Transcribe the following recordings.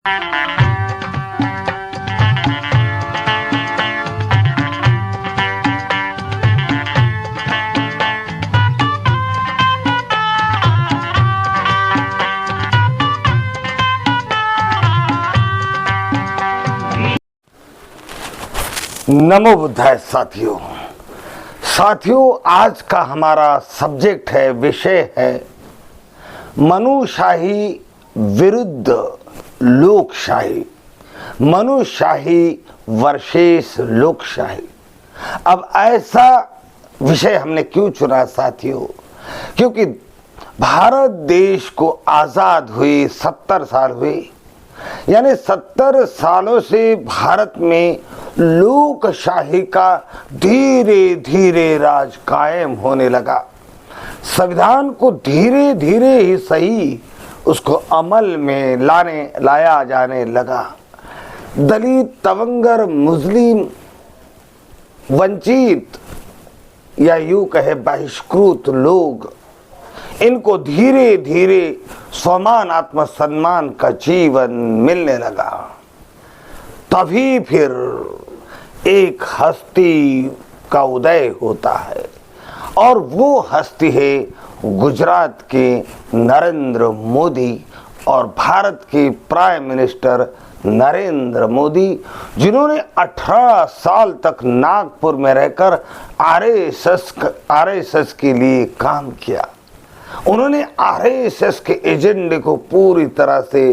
नमो बुद्धाय साथियों। आज का हमारा सब्जेक्ट है, विषय है मनुशाही विरुद्ध लोकशाही, मनुशाही वर्सेस लोकशाही। अब ऐसा विषय हमने क्यों चुना साथियों? क्योंकि भारत देश को आज़ाद हुए 70 साल हुए, यानी 70 सालों से भारत में लोकशाही का धीरे धीरे राज कायम होने लगा। संविधान को धीरे धीरे ही सही उसको अमल में लाया जाने लगा। दलित, तवंगर, मुस्लिम, वंचित या यूं कहे बहिष्कृत लोग, इनको धीरे धीरे समान आत्मसम्मान का जीवन मिलने लगा। तभी फिर एक हस्ती का उदय होता है और वो हस्ती है गुजरात के नरेंद्र मोदी और भारत के प्राइम मिनिस्टर नरेंद्र मोदी, जिन्होंने 18 साल तक नागपुर में रहकर आरएसएस के लिए काम किया। उन्होंने आरएसएस के एजेंडे को पूरी तरह से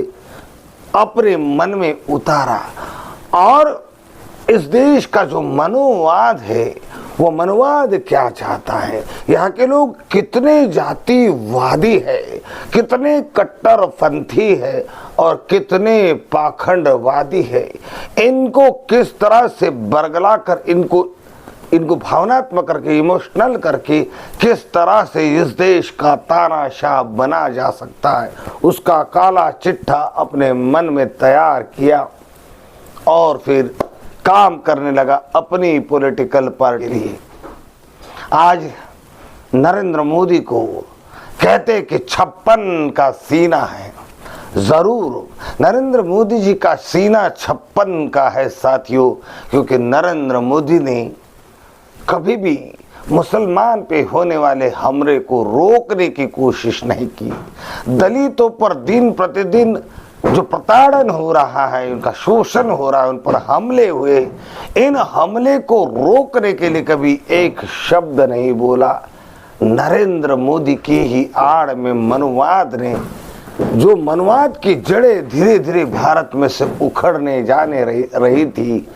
अपने मन में उतारा और इस देश का जो मनोवाद है, वो मनोवाद क्या चाहता है, यहाँ के लोग कितने जातिवादी है, कितने कट्टरपंथी है और कितने पाखंडवादी है, इनको किस तरह से बरगला कर इनको भावनात्मक करके, इमोशनल करके किस तरह से इस देश का तानाशाह बना जा सकता है, उसका काला चिट्ठा अपने मन में तैयार किया और फिर काम करने लगा अपनी पॉलिटिकल पार्टी के लिए। आज नरेंद्र मोदी को कहते कि 56 का सीना है। जरूर नरेंद्र मोदी जी का सीना 56 का है साथियों, क्योंकि नरेंद्र मोदी ने कभी भी मुसलमान पे होने वाले हमले को रोकने की कोशिश नहीं की। दलितों पर दिन प्रतिदिन जो प्रताड़न हो रहा है, उनका शोषण हो रहा है, उन पर हमले हुए, इन हमले को रोकने के लिए कभी एक शब्द नहीं बोला। नरेंद्र मोदी की ही आड़ में मनोवाद ने, जो मनोवाद की जड़ें धीरे धीरे भारत में से उखड़ने जाने रही थी,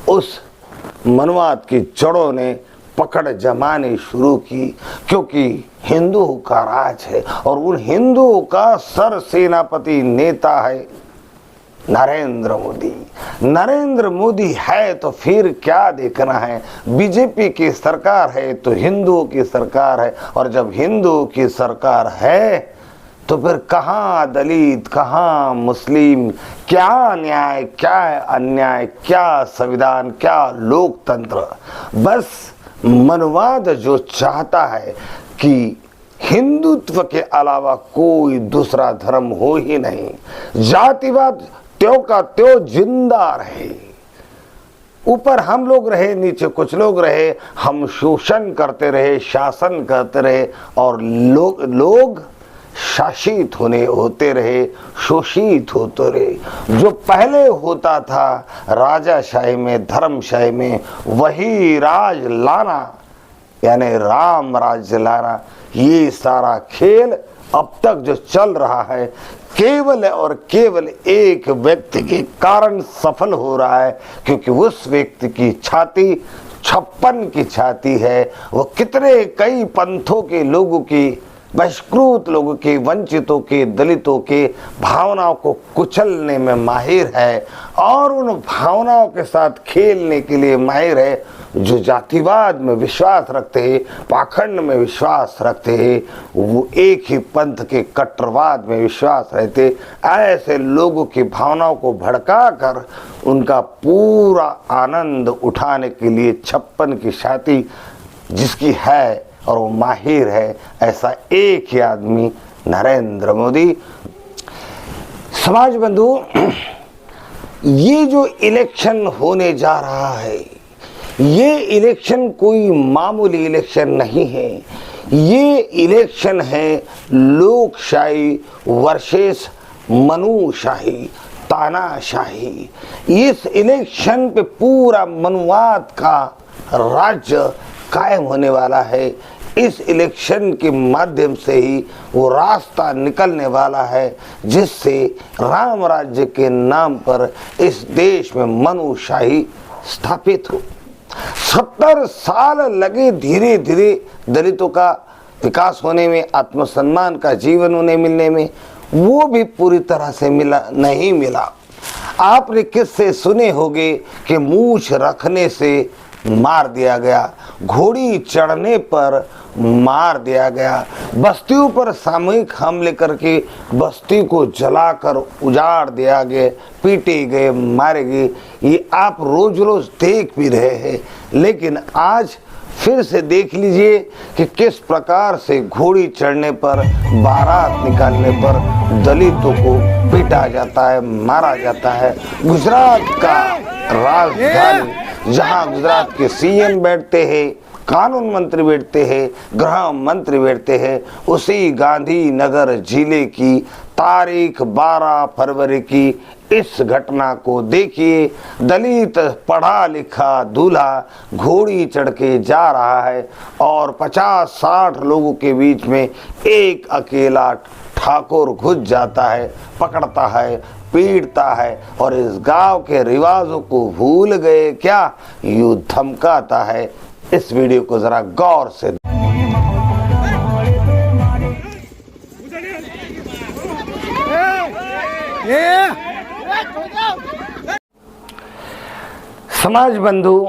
उस मनोवाद की जड़ों ने पकड़ जमानी शुरू की, क्योंकि हिंदुओं का राज है और उन हिंदुओं का सर सेनापति नेता है नरेंद्र मोदी। नरेंद्र मोदी है तो फिर क्या देखना है? बीजेपी की सरकार है तो हिंदुओं की सरकार है, और जब हिंदुओं की सरकार है तो फिर कहाँ दलित, कहाँ मुस्लिम, क्या न्याय, क्या अन्याय, क्या संविधान, क्या लोकतंत्र। बस मनोवाद जो चाहता है कि हिंदुत्व के अलावा कोई दूसरा धर्म हो ही नहीं, जातिवाद त्यों का त्यों जिंदा रहे, ऊपर हम लोग रहे, नीचे कुछ लोग रहे, हम शोषण करते रहे, शासन करते रहे और लोग शासित होते रहे, शोषित होते रहे। जो पहले होता था राजाशाही में, धर्मशाही में, वही राज लाना, यानी राम राज्य लाना, ये सारा खेल अब तक जो चल रहा है केवल और केवल एक व्यक्ति के कारण सफल हो रहा है, क्योंकि उस व्यक्ति की छाती 56 की छाती है। वो कितने कई पंथों के लोगों की, बहिष्कृत लोगों के, वंचितों के, दलितों के भावनाओं को कुचलने में माहिर है और उन भावनाओं के साथ खेलने के लिए माहिर है। जो जातिवाद में विश्वास रखते हैं, पाखंड में विश्वास रखते हैं, वो एक ही पंथ के कट्टरवाद में विश्वास रहते, ऐसे लोगों की भावनाओं को भड़का कर उनका पूरा आनंद उठाने के लिए 56 की छाती जिसकी है और वो माहिर है, ऐसा एक ही आदमी नरेंद्र मोदी। समाज बंधु, ये जो इलेक्शन होने जा रहा है, ये इलेक्शन कोई मामूली इलेक्शन नहीं है। ये इलेक्शन है लोकशाही वर्सेस मनुशाही, तानाशाही। इस इलेक्शन पे पूरा मनुवाद का राज्य कायम होने वाला है। इस इलेक्शन के माध्यम से ही वो रास्ता निकलने वाला है जिससे राम राज्य के नाम पर इस देश में मनुशाही स्थापित हो। 70 साल लगे धीरे धीरे दलितों का विकास होने में, आत्मसम्मान का जीवन उन्हें मिलने में, वो भी पूरी तरह से नहीं मिला। आपने किस्से सुने होंगे कि मूछ रखने से मार दिया गया, घोड़ी चढ़ने पर मार दिया गया, बस्तियों पर सामूहिक हमले करके बस्ती को जलाकर उजाड़ दिया गया, पीटे गए, मारे गए। ये आप रोज रोज देख भी रहे हैं। लेकिन आज फिर से देख लीजिए कि किस प्रकार से घोड़ी चढ़ने पर, बारात निकालने पर दलितों को पीटा जाता है, मारा जाता है। गुजरात का राजधानी जहां गुजरात के सीएम बैठते हैं, कानून मंत्री बैठते हैं, गृह मंत्री बैठते हैं, उसी गांधीनगर जिले की तारीख 12 फरवरी की इस घटना को देखिए। दलित पढ़ा लिखा दूल्हा घोड़ी चढ़ के जा रहा है और 50-60 लोगों के बीच में एक अकेला ठाकुर घुस जाता है, पकड़ता है, पीटता है और इस गांव के रिवाजों को भूल गए क्या, यूं धमकाता है। इस वीडियो को जरा गौर से समाज बंधु,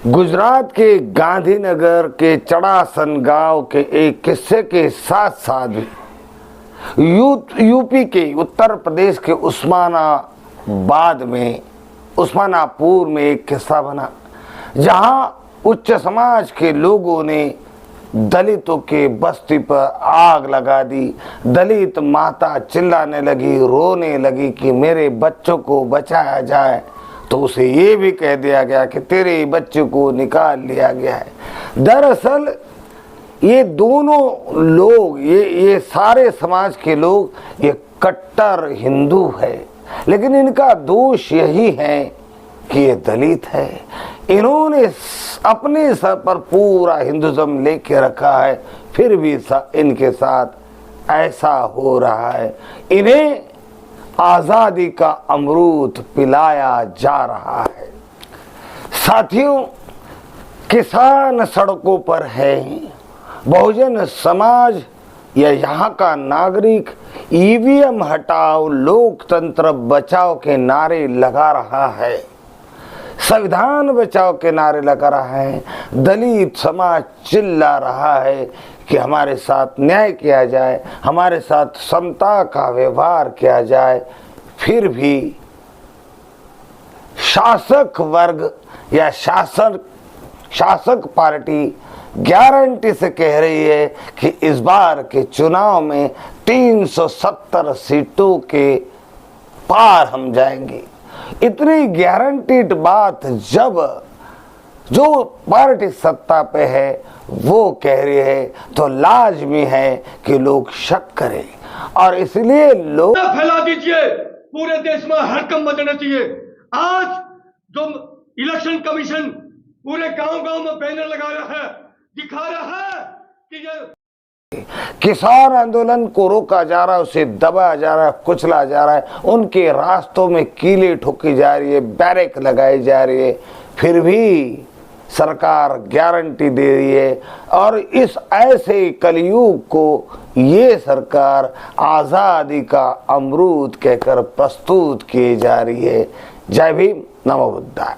गुजरात के गांधीनगर के चड़ासन गांव के एक किस्से के साथ साथ यूपी के उत्तर प्रदेश के उस्मानापुर में एक किस्सा बना, जहां उच्च समाज के लोगों ने दलितों के बस्ती पर आग लगा दी। दलित माता चिल्लाने लगी, रोने लगी कि मेरे बच्चों को बचाया जाए, तो उसे ये भी कह दिया गया कि तेरे बच्चे को निकाल लिया गया है। दरअसल ये दोनों लोग, ये सारे समाज के लोग ये कट्टर हिंदू है, लेकिन इनका दोष यही है कि ये दलित है। इन्होंने अपने सर पर पूरा हिंदुज़म लेके रखा है, फिर भी इनके साथ ऐसा हो रहा है। इन्हें आज़ादी का अमृत पिलाया जा रहा है। साथियों, किसान सड़कों पर है, बहुजन समाज या यहाँ का नागरिक ईवीएम हटाओ, लोकतंत्र बचाओ के नारे लगा रहा है, संविधान बचाओ के नारे लगा रहा है। दलित समाज चिल्ला रहा है कि हमारे साथ न्याय किया जाए, हमारे साथ समता का व्यवहार किया जाए। फिर भी शासक वर्ग या शासक पार्टी गारंटी से कह रही है कि इस बार के चुनाव में 370 सीटों के पार हम जाएंगे। इतनी गारंटीड बात जब जो पार्टी सत्ता पे है वो कह रही है, तो लाजमी है कि लोग शक करें और इसलिए लोग फैला दीजिए। पूरे देश में हड़कंप मचना चाहिए। आज जो इलेक्शन कमीशन पूरे गांव-गांव में बैनर लगा रहा है, दिखा रहा है कि ये किसान आंदोलन को रोका जा रहा है, उसे दबाया जा रहा है, कुचला जा रहा है, उनके रास्तों में कीले ठोकी जा रही है, बैरिक लगाई जा रही है, फिर भी सरकार गारंटी दे रही है। और इस ऐसे कलयुग को ये सरकार आज़ादी का अमृत कहकर प्रस्तुत की जा रही है। जय भीम, नमो बुद्धाय।